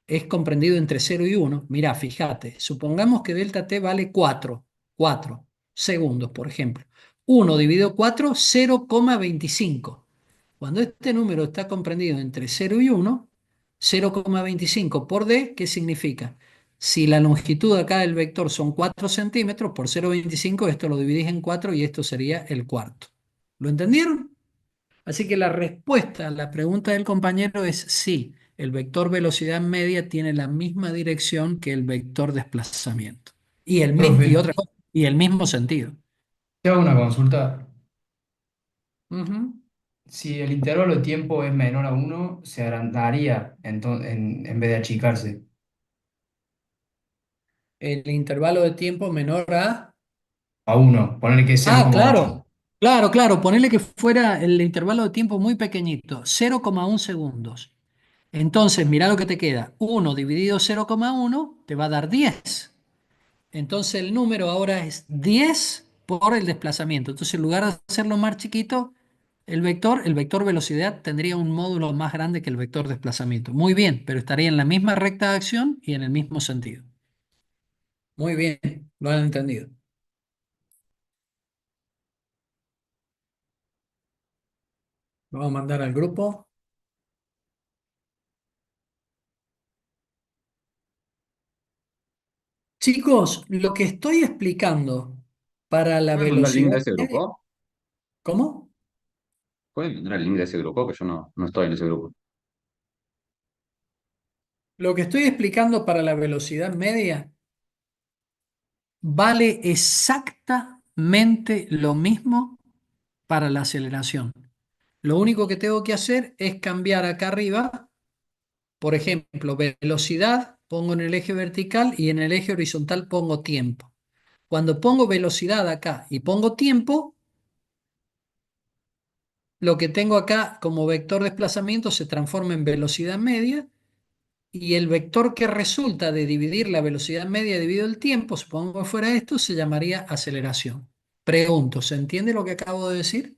es comprendido entre 0 y 1, mira, fíjate, supongamos que delta t vale 4 segundos, por ejemplo. 1 dividido 4, 0,25. Cuando este número está comprendido entre 0 y 1, 0,25 por d, ¿qué significa? Si la longitud acá del vector son 4 centímetros, por 0,25 esto lo dividís en 4 y esto sería el cuarto. ¿Lo entendieron? Así que la respuesta a la pregunta del compañero es sí, el vector velocidad media tiene la misma dirección que el vector desplazamiento. Y Profe, otra cosa, y el mismo sentido. te hago una consulta. Ujú. Si el intervalo de tiempo es menor a uno, se agrandaría en vez de achicarse. El intervalo de tiempo menor a... A uno, ponerle que es Ah, 0,8. claro, ponele que fuera el intervalo de tiempo muy pequeñito, 0,1 segundos. Entonces, mira lo que te queda. 1 dividido 0,1 te va a dar 10. Entonces el número ahora es 10 por el desplazamiento. Entonces en lugar de hacerlo más chiquito, el vector velocidad tendría un módulo más grande que el vector desplazamiento. Muy bien, pero estaría en la misma recta de acción y en el mismo sentido. Muy bien, lo han entendido. Lo vamos a mandar al grupo. Chicos, lo que estoy explicando para la ¿Pueden mandar el link velocidad de ese media... grupo? ¿Cómo? ¿Pueden mandar el link de ese grupo? Que yo no estoy en ese grupo. Lo que estoy explicando para la velocidad media vale exactamente lo mismo para la aceleración. Lo único que tengo que hacer es cambiar acá arriba, por ejemplo, velocidad, pongo en el eje vertical y en el eje horizontal pongo tiempo. Cuando pongo velocidad acá y pongo tiempo, lo que tengo acá como vector desplazamiento se transforma en velocidad media y el vector que resulta de dividir la velocidad media dividido el tiempo, supongo que fuera esto, se llamaría aceleración. Pregunto, ¿se entiende lo que acabo de decir?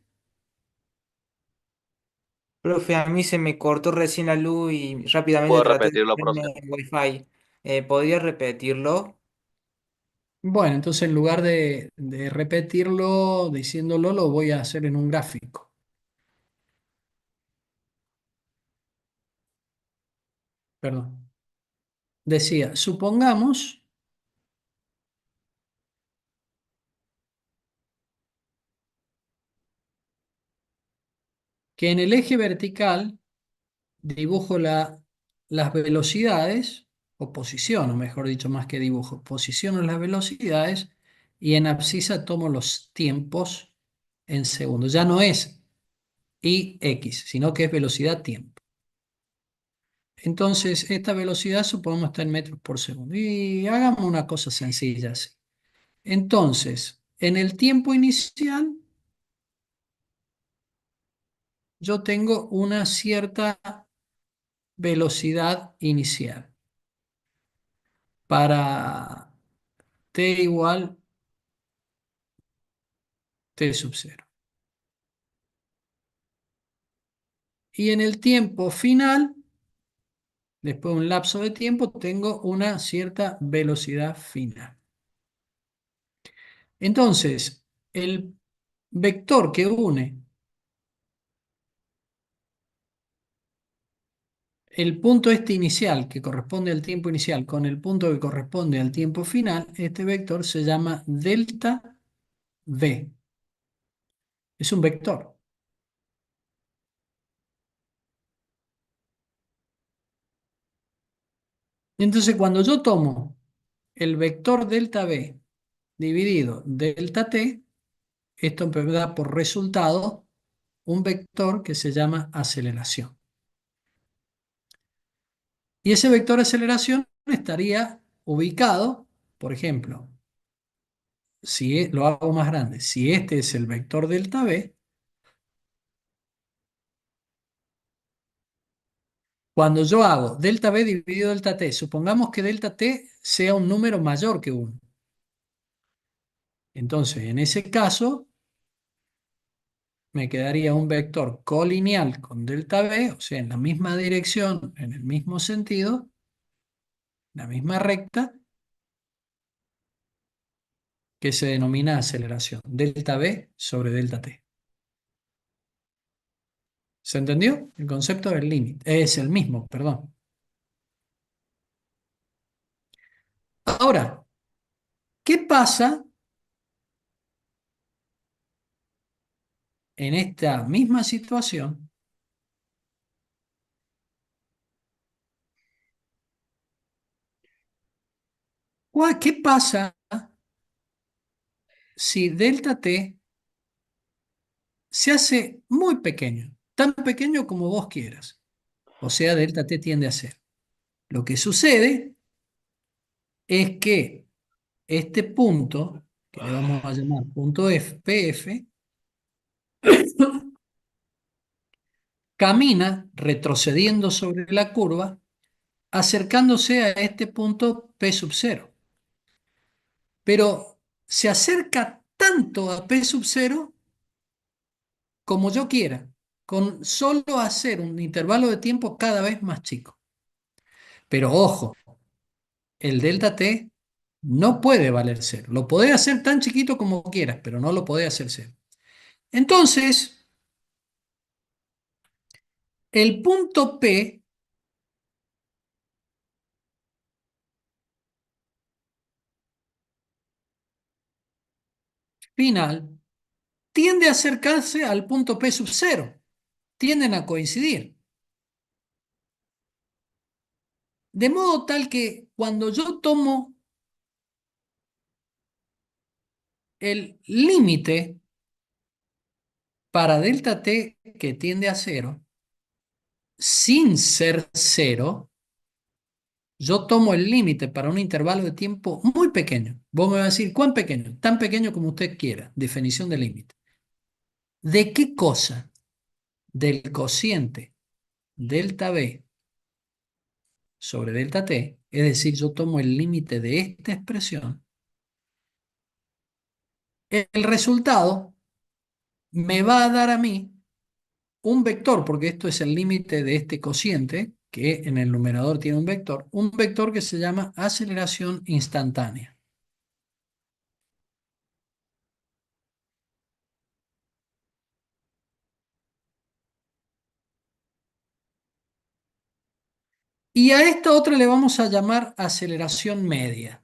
Profe, a mí se me cortó recién la luz y rápidamente ¿Puedo traté de repetirlo, ponerme profe? en Wi-Fi. ¿Podría repetirlo? Bueno, entonces en lugar de repetirlo diciéndolo, lo voy a hacer en un gráfico. Perdón. Decía, supongamos que en el eje vertical dibujo las velocidades, o posiciono, mejor dicho, más que dibujo, posiciono las velocidades y en abscisa tomo los tiempos en segundos. Ya no es IX, sino que es velocidad-tiempo. Entonces, esta velocidad supongamos está en metros por segundo. Y hagamos una cosa sencilla así. Entonces, en el tiempo inicial, yo tengo una cierta velocidad inicial para t igual t sub 0. Y en el tiempo final, después de un lapso de tiempo, tengo una cierta velocidad final. Entonces, el vector que une el punto este inicial que corresponde al tiempo inicial con el punto que corresponde al tiempo final, este vector se llama delta v. Es un vector. Entonces, cuando yo tomo el vector delta v dividido delta t, esto me da por resultado un vector que se llama aceleración. Y ese vector de aceleración estaría ubicado, por ejemplo, si lo hago más grande, si este es el vector delta v, Cuando yo hago delta B dividido delta T, supongamos que delta T sea un número mayor que 1. Entonces, en ese caso, me quedaría un vector colineal con delta B, o sea, en la misma dirección, en el mismo sentido, la misma recta, que se denomina aceleración, delta B sobre delta T. ¿Se entendió? El concepto del límite es el mismo, perdón. Ahora, ¿qué pasa en esta misma situación ¿qué pasa si delta T se hace muy pequeño, tan pequeño como vos quieras? O sea, delta T tiende a ser. Lo que sucede es que este punto, que le vamos a llamar punto F, PF, camina retrocediendo sobre la curva, acercándose a este punto P sub 0. Pero se acerca tanto a P sub 0 como yo quiera, con solo hacer un intervalo de tiempo cada vez más chico. Pero ojo, el delta T no puede valer cero. Lo podés hacer tan chiquito como quieras, pero no lo podés hacer cero. Entonces, el punto P final tiende a acercarse al punto P sub 0. Tienden a coincidir. De modo tal que cuando yo tomo el límite para delta T que tiende a cero, sin ser cero, yo tomo el límite para un intervalo de tiempo muy pequeño. Vos me vas a decir, ¿cuán pequeño? Tan pequeño como usted quiera. Definición de límite. ¿De qué cosa? Del cociente delta B sobre delta T. Es decir, yo tomo el límite de esta expresión. El resultado me va a dar a mí un vector, porque esto es el límite de este cociente, que en el numerador tiene un vector que se llama aceleración instantánea. Y a esta otra le vamos a llamar aceleración media.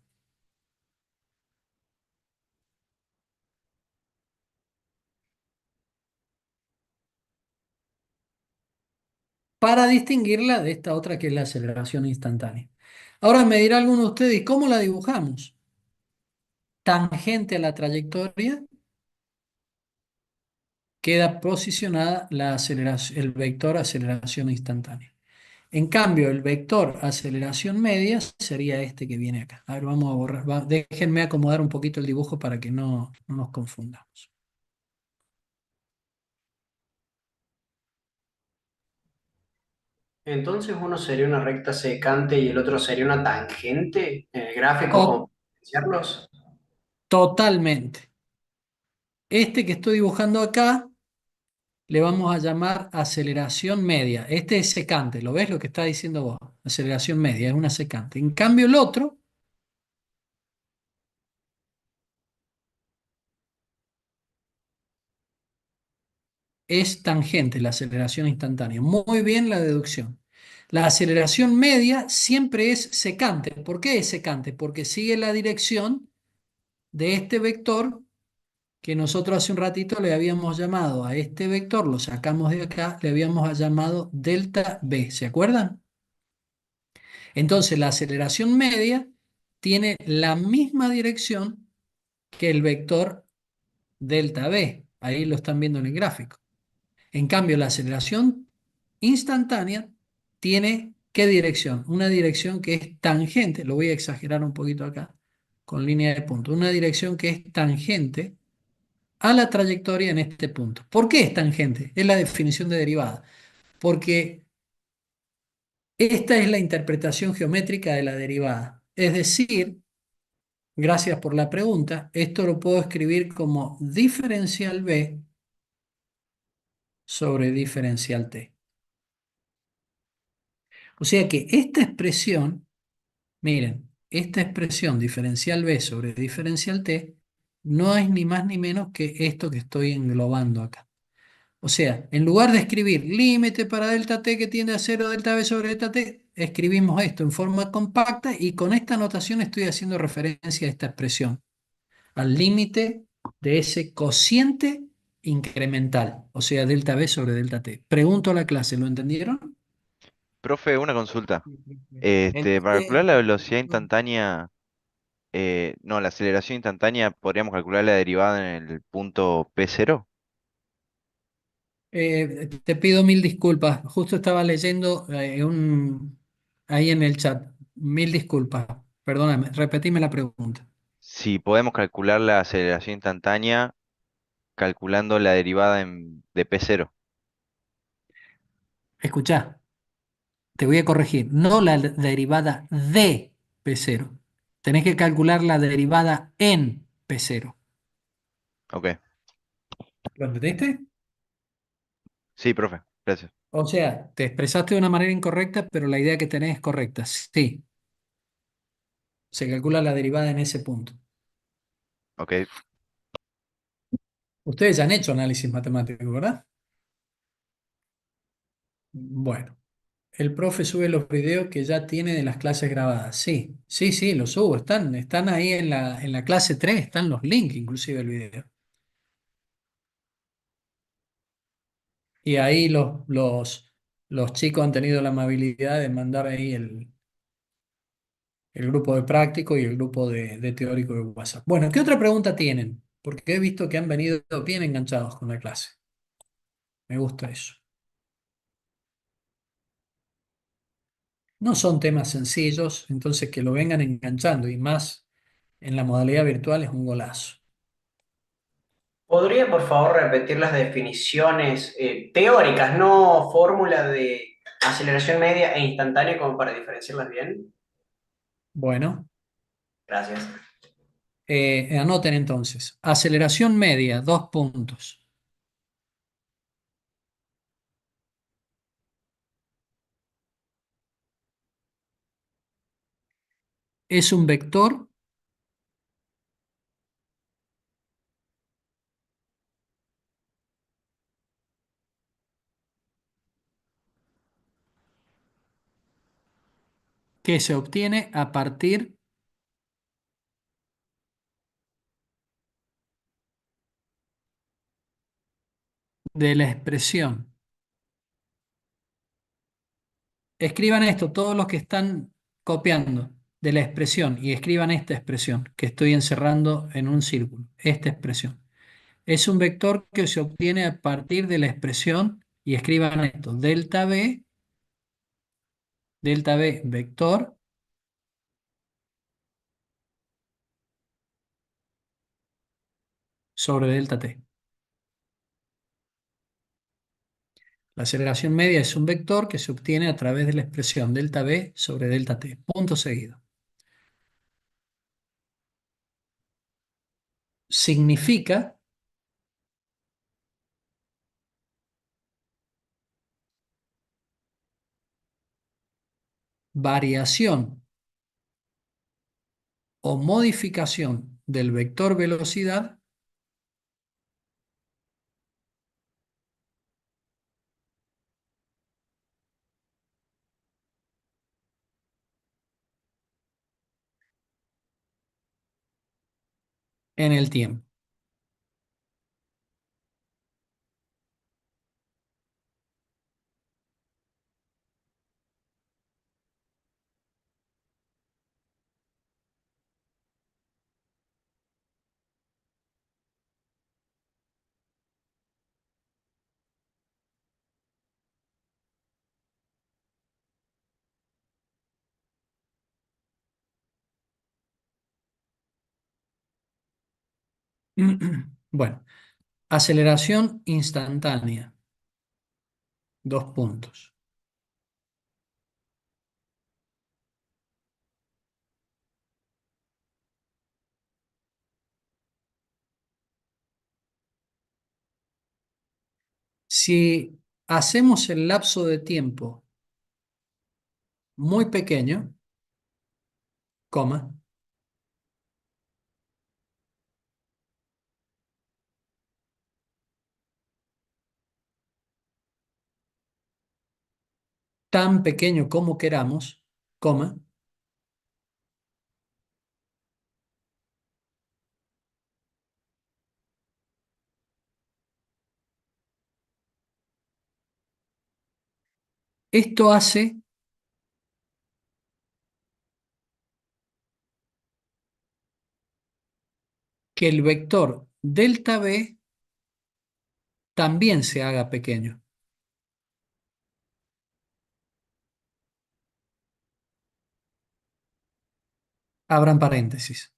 Para distinguirla de esta otra que es la aceleración instantánea. Ahora me dirá alguno de ustedes, ¿y cómo la dibujamos? Tangente a la trayectoria, queda posicionada el vector aceleración instantánea. En cambio, el vector aceleración media sería este que viene acá. A ver, vamos a borrar. Déjenme acomodar un poquito el dibujo para que no nos confundamos. Entonces uno sería una recta secante y el otro sería una tangente en el gráfico, To- como para diferenciarlos. Totalmente. Este que estoy dibujando acá le vamos a llamar aceleración media. Este es secante, ¿lo ves lo que está diciendo vos? Aceleración media, es una secante. En cambio el otro es tangente, la aceleración instantánea. Muy bien la deducción. La aceleración media siempre es secante. ¿Por qué es secante? Porque sigue la dirección de este vector que nosotros hace un ratito le habíamos llamado a este vector, lo sacamos de acá, le habíamos llamado delta B. ¿Se acuerdan? Entonces la aceleración media tiene la misma dirección que el vector delta B. Ahí lo están viendo en el gráfico. En cambio, la aceleración instantánea tiene ¿qué dirección? Una dirección que es tangente, lo voy a exagerar un poquito acá, con línea de punto, una dirección que es tangente a la trayectoria en este punto. ¿Por qué es tangente? Es la definición de derivada. Porque Esta es la interpretación geométrica de la derivada. Es decir, gracias por la pregunta, esto lo puedo escribir como diferencial b sobre diferencial t. O sea que esta expresión, miren, esta expresión diferencial b sobre diferencial t no es ni más ni menos que esto que estoy englobando acá. O sea, en lugar de escribir límite para delta t que tiende a 0 delta b sobre delta t, escribimos esto en forma compacta y con esta notación estoy haciendo referencia a esta expresión, al límite de ese cociente incremental, o sea, delta b sobre delta t. Pregunto a la clase, ¿lo entendieron? Profe, una consulta. Para calcular Entonces, la velocidad instantánea, no, la aceleración instantánea, ¿podríamos calcular la derivada en el punto P0? te pido mil disculpas, justo estaba leyendo ahí en el chat. Mil disculpas, perdóname, repetime la pregunta. Si podemos calcular la aceleración instantánea calculando la derivada de P0. Escuchá, te voy a corregir, no la derivada de P0. Tenés que calcular la derivada en P0. Ok. ¿Lo entendiste? Sí, profe, gracias. O sea, te expresaste de una manera incorrecta, pero la idea que tenés es correcta. Sí, se calcula la derivada en ese punto. Ok. Ustedes ya han hecho análisis matemático, ¿verdad? Bueno, el profe sube los videos que ya tiene de las clases grabadas. Sí, sí, sí, los subo. Están ahí en la clase 3, están los links, inclusive el video. Y ahí los chicos han tenido la amabilidad de mandar ahí el grupo de práctico y el grupo de teórico de WhatsApp. Bueno, ¿qué otra pregunta tienen? Porque he visto que han venido bien enganchados con la clase. Me gusta eso. No son temas sencillos, entonces que lo vengan enganchando y más en la modalidad virtual es un golazo. ¿Podría, por favor, repetir las definiciones teóricas, no fórmula de aceleración media e instantánea como para diferenciarlas bien? Bueno, Gracias. anoten entonces. Aceleración media, 2 puntos. Es un vector que se obtiene a partir de la expresión. Escriban esto, todos los que están copiando de la expresión y escriban esta expresión que estoy encerrando en un círculo. Esta expresión. Es un vector que se obtiene a partir de la expresión y escriban esto. Delta B vector sobre delta T. La aceleración media es un vector que se obtiene a través de la expresión delta B sobre delta T. Punto seguido. Significa variación o modificación del vector velocidad en el tiempo. Bueno, aceleración instantánea. 2 puntos. Si hacemos el lapso de tiempo muy pequeño, coma, tan pequeño como queramos, coma, esto hace que el vector delta V también se haga pequeño. Abran paréntesis.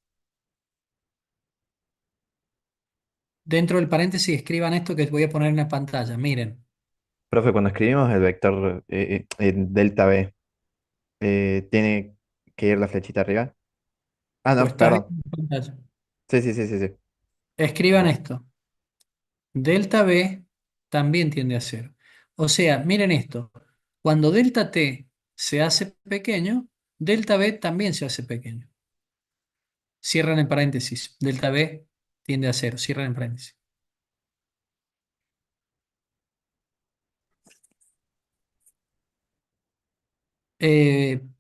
Dentro del paréntesis escriban esto que voy a poner en la pantalla. Miren, Profe, cuando escribimos el vector delta B, ¿tiene que ir la flechita arriba? Ah, lo no, está viendo perdón. en pantalla. Sí, sí, sí, sí, sí. Escriban esto. Delta V también tiende a cero. O sea, miren esto. Cuando delta T se hace pequeño, delta V también se hace pequeño. Cierran en paréntesis. Delta V tiende a cero. Cierran en paréntesis.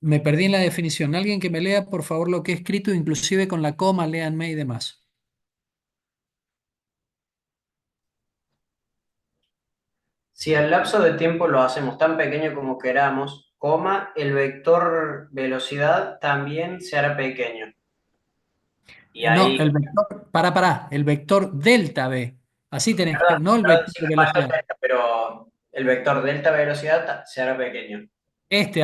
Me perdí en la definición. Alguien que me lea, por favor, lo que he escrito, inclusive con la coma, léanme y demás. Si al lapso de tiempo lo hacemos tan pequeño como queramos, coma, el vector velocidad también se hará pequeño. Y No, ahí, el vector, el vector delta V. Así tenés que, perdón, no el perdón, vector sí de me faltó velocidad. esta, pero el vector delta velocidad se hará pequeño.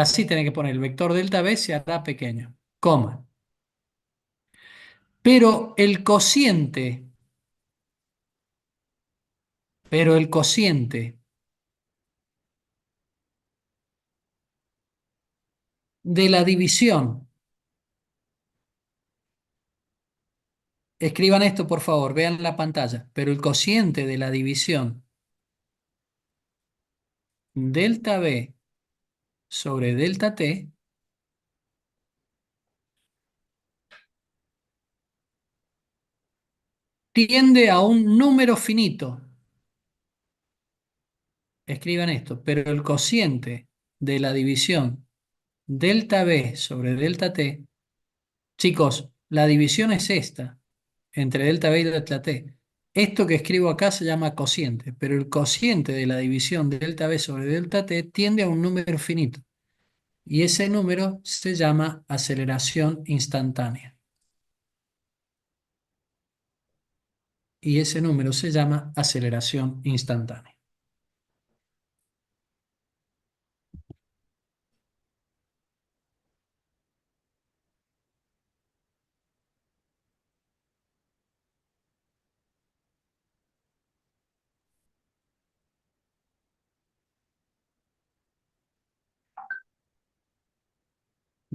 Así tenés que poner, el vector delta V se hará pequeño, coma. Pero el cociente, pero el cociente de la división, escriban esto por favor, vean la pantalla, pero el cociente de la división delta V sobre delta T tiende a un número finito. Escriban esto, pero el cociente de la división delta V sobre delta T, chicos, la división es esta, entre delta V y delta T. Esto que escribo acá se llama cociente, pero el cociente de la división de delta V sobre delta T tiende a un número finito. Y ese número se llama aceleración instantánea. Y ese número se llama aceleración instantánea.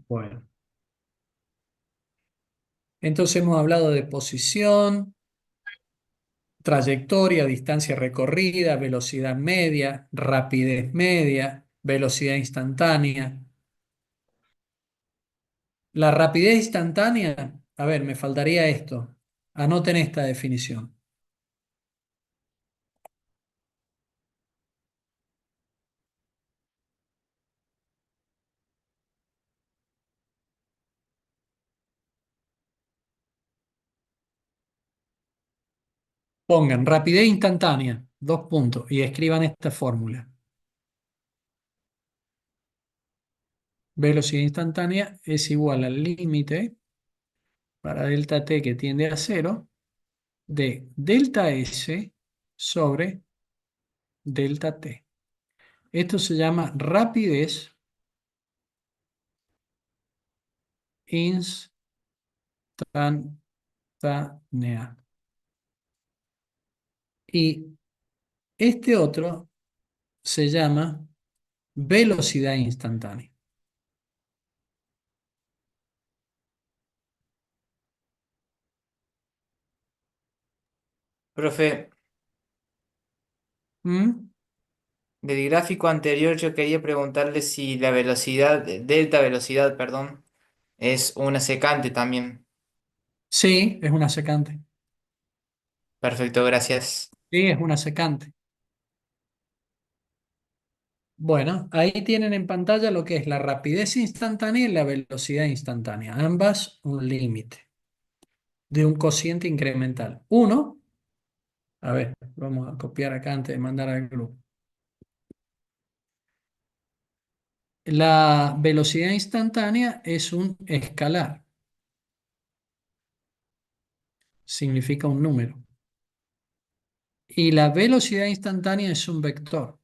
Bueno, entonces hemos hablado de posición, trayectoria, distancia recorrida, velocidad media, rapidez media, velocidad instantánea. La rapidez instantánea, a ver, me faltaría esto. Anoten esta definición. Pongan rapidez instantánea, dos puntos, y escriban esta fórmula. Velocidad instantánea es igual al límite para delta t que tiende a cero de delta s sobre delta t. Esto se llama rapidez instantánea. Y este otro se llama velocidad instantánea. Profe, ¿Mm? Del gráfico anterior yo quería preguntarle si la velocidad, delta velocidad, perdón, es una secante también. Sí, es una secante. Perfecto, gracias. Sí, es una secante. Bueno, ahí tienen en pantalla lo que es la rapidez instantánea y la velocidad instantánea, ambas un límite de un cociente incremental. Uno, a ver, vamos a copiar acá antes de mandar al grupo. La velocidad instantánea es un escalar, significa un número. Y la velocidad instantánea es un vector.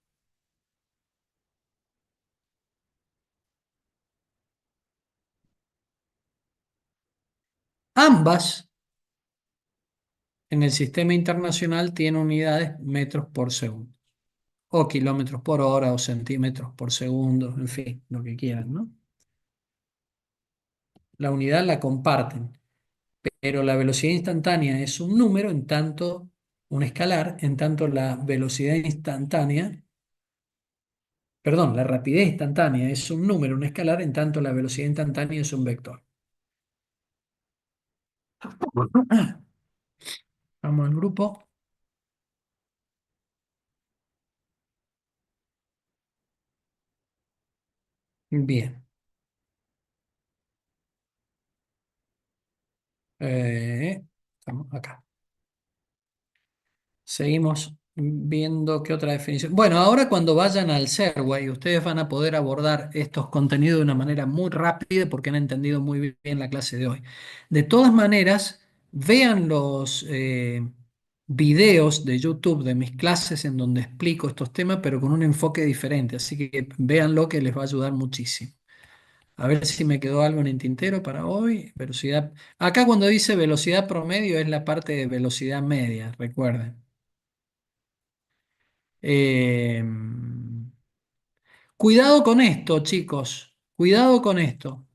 Ambas en el sistema internacional tienen unidades metros por segundo, o kilómetros por hora, o centímetros por segundo, en fin, lo que quieran, ¿no? La unidad la comparten, pero la velocidad instantánea es un número en tanto, un escalar, en tanto la velocidad instantánea, perdón, la rapidez instantánea es un número, un escalar, en tanto la velocidad instantánea es un vector. Vamos al grupo. Bien. Estamos acá. Seguimos viendo qué otra definición. Bueno, ahora cuando vayan al Serway, ustedes van a poder abordar estos contenidos de una manera muy rápida porque han entendido muy bien la clase de hoy. De todas maneras, vean los videos de YouTube de mis clases en donde explico estos temas, pero con un enfoque diferente. Así que véanlo que les va a ayudar muchísimo. A ver si me quedó algo en el tintero para hoy. Velocidad. Acá cuando dice velocidad promedio es la parte de velocidad media, recuerden. Eh, Cuidado con esto, chicos. Cuidado con esto.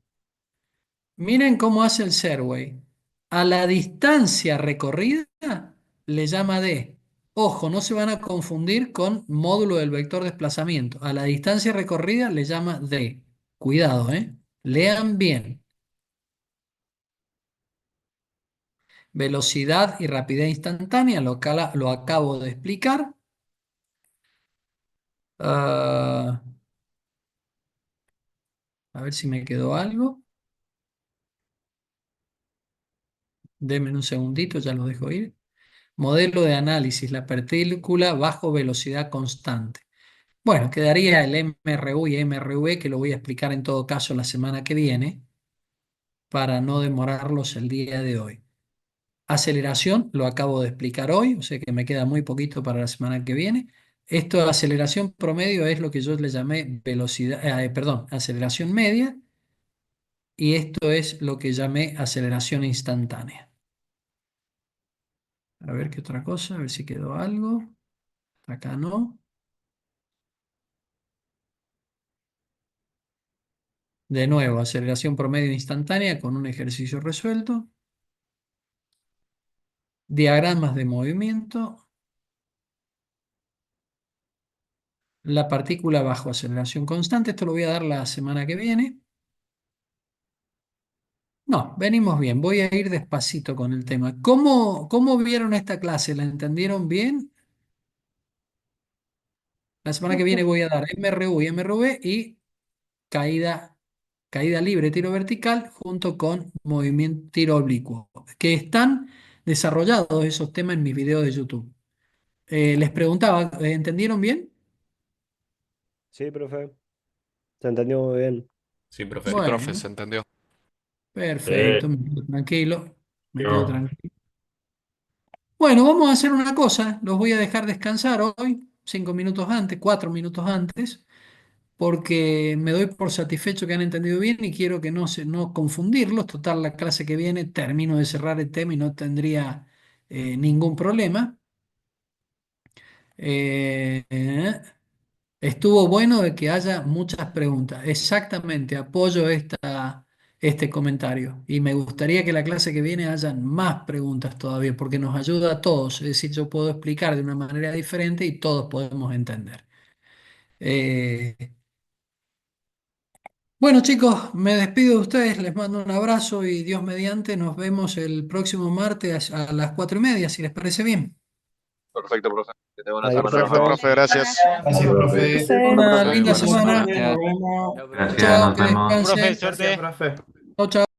Miren cómo hace el Serway. A la distancia recorrida le llama D. Ojo, no se van a confundir con módulo del vector desplazamiento. A la distancia recorrida le llama D. Cuidado, ¿eh? Lean bien. Velocidad y rapidez instantánea, lo acabo de explicar. Ah, a ver si me quedó algo. Denme un segundito, ya lo dejo ir. Modelo de análisis, la partícula bajo velocidad constante. Bueno, quedaría el MRU y MRV, que lo voy a explicar en todo caso la semana que viene, para no demorarlos el día de hoy. Aceleración, lo acabo de explicar hoy, o sea que me queda muy poquito para la semana que viene. Esto de aceleración promedio es lo que yo le llamé velocidad, perdón, aceleración media, y esto es lo que llamé aceleración instantánea. A ver qué otra cosa, a ver si quedó algo. Acá no. De nuevo, aceleración promedio instantánea con un ejercicio resuelto. Diagramas de movimiento. La partícula bajo aceleración constante. Esto lo voy a dar la semana que viene. No, venimos bien. Voy a ir despacito con el tema. ¿Cómo vieron esta clase? ¿La entendieron bien? La semana que viene voy a dar MRU y MRV y caída, caída libre, tiro vertical, junto con movimiento, tiro oblicuo, que están desarrollados esos temas en mis videos de YouTube. Les preguntaba, ¿entendieron bien? Sí, profe. Se entendió muy bien. Sí, profe. Sí, profe, Bueno, se entendió. perfecto, me quedo tranquilo, me quedo tranquilo. Bueno, vamos a hacer una cosa, los voy a dejar descansar hoy, 5 minutos antes, 4 minutos antes, porque me doy por satisfecho que han entendido bien y quiero que no confundirlos. Total, la clase que viene termino de cerrar el tema y no tendría ningún problema. Eh, eh, Estuvo bueno de que haya muchas preguntas. Exactamente, apoyo este comentario. Y me gustaría que la clase que viene hayan más preguntas todavía, porque nos ayuda a todos. Es decir, yo puedo explicar de una manera diferente y todos podemos entender. Eh, bueno, chicos, me despido de ustedes, les mando un abrazo y Dios mediante, nos vemos el próximo martes a las 4:30, si les parece bien. Perfecto, profe. Que tenga una Adiós, semana. profe. Profe, gracias. Gracias, profe. Una Profe, linda buena semana. semana. Chao, Gracias, chao, nos que vemos. descansen. Profe, suerte. Chao, chao.